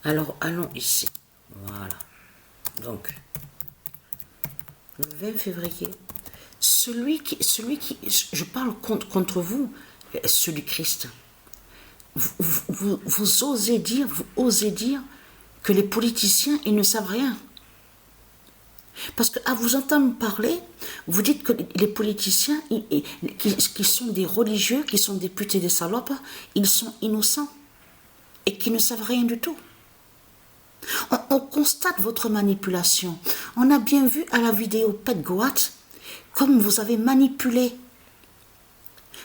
Alors, allons ici. Voilà. Donc, le 20 février, celui qui je parle contre vous, celui Christ. Vous osez dire que les politiciens, ils ne savent rien. Parce qu'à vous entendre parler, vous dites que les politiciens, qui sont des religieux, qui sont des putes et des salopes, ils sont innocents et qui ne savent rien du tout. On constate votre manipulation. On a bien vu à la vidéo Pet Goat comme vous avez manipulé.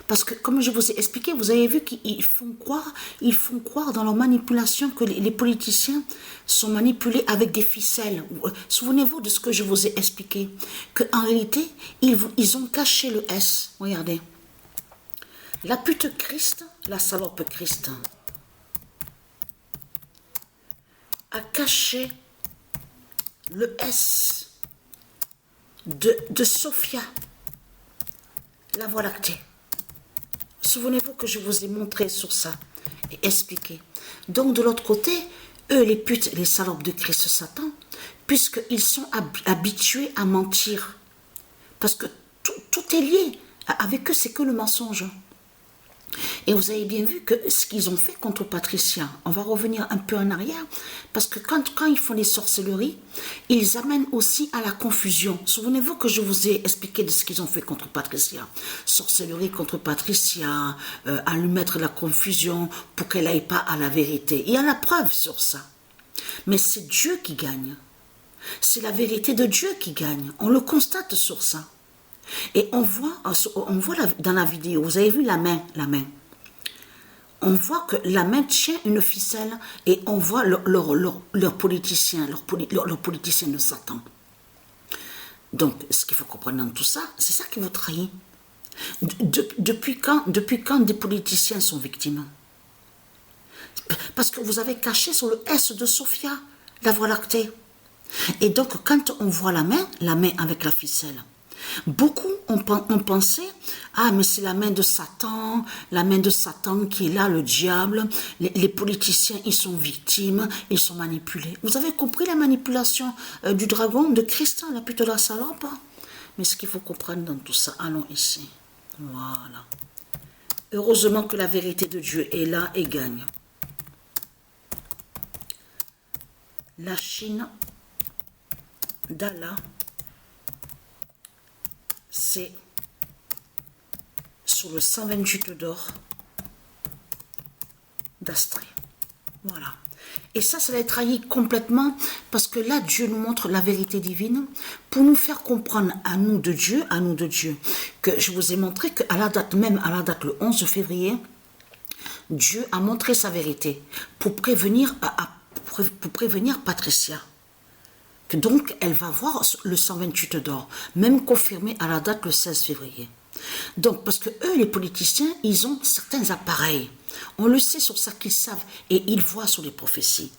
Parce que, comme je vous ai expliqué, vous avez vu qu'ils font croire dans leur manipulation que les politiciens sont manipulés avec des ficelles. Souvenez-vous de ce que je vous ai expliqué. Qu'en réalité, ils ont caché le S. Regardez. La pute Christ, la salope Christ, a caché le S de Sophia, la Voie lactée. Souvenez-vous que je vous ai montré sur ça et expliqué. Donc de l'autre côté, eux les putes, les salopes de Christ Satan, puisqu'ils sont habitués à mentir. Parce que tout est lié. Avec eux, c'est que le mensonge. Et vous avez bien vu que ce qu'ils ont fait contre Patricia, on va revenir un peu en arrière, parce que quand ils font les sorcelleries, ils amènent aussi à la confusion. Souvenez-vous que je vous ai expliqué de ce qu'ils ont fait contre Patricia. Sorcellerie contre Patricia, à lui mettre la confusion pour qu'elle n'aille pas à la vérité. Il y a la preuve sur ça. Mais c'est Dieu qui gagne. C'est la vérité de Dieu qui gagne. On le constate sur ça. Et on voit dans la vidéo, vous avez vu la main. On voit que la main tient une ficelle et on voit leur politicien de Satan. Donc, ce qu'il faut comprendre dans tout ça, c'est ça qui vous trahit. Depuis quand des politiciens sont victimes? Parce que vous avez caché sur le S de Sophia, la Voie lactée. Et donc, quand on voit la main avec la ficelle, beaucoup ont pensé, ah mais c'est la main de Satan qui est là, le diable, les politiciens ils sont victimes, ils sont manipulés. Vous avez compris la manipulation du dragon, de Christ, la pute de la salope? Mais ce qu'il faut comprendre dans tout ça, allons ici, voilà. Heureusement que la vérité de Dieu est là et gagne. La Chine d'Allah, c'est sur le 128 d'or d'Astrée. Voilà. Et ça l'a trahi complètement parce que là, Dieu nous montre la vérité divine pour nous faire comprendre à nous de Dieu, que je vous ai montré qu'à la date le 11 février, Dieu a montré sa vérité pour prévenir Patricia. Donc, elle va voir le 128 d'or, même confirmé à la date le 16 février. Donc, parce que eux, les politiciens, ils ont certains appareils. On le sait sur ça qu'ils savent et ils voient sur les prophéties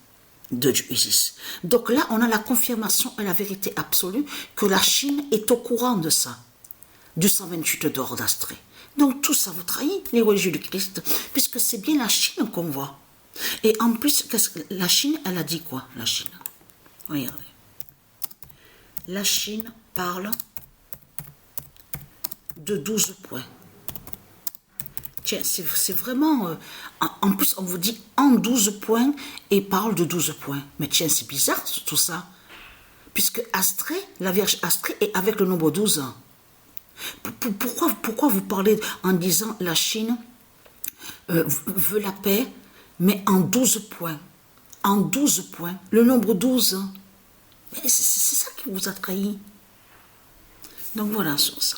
de Isis. Donc là, on a la confirmation et la vérité absolue que la Chine est au courant de ça, du 128 d'or d'Astrée. Donc tout ça vous trahit, les religieux du Christ, puisque c'est bien la Chine qu'on voit. Et en plus, la Chine, elle a dit quoi, la Chine? Regardez. La Chine parle de 12 points. Tiens, c'est vraiment... en plus, on vous dit en 12 points et parle de 12 points. Mais tiens, c'est bizarre tout ça. Puisque Astrée, la Vierge Astrée est avec le nombre 12. Pourquoi vous parlez en disant la Chine veut la paix, mais en 12 points? En 12 points. Le nombre 12. C'est ça qui vous a trahi. Donc voilà sur ça.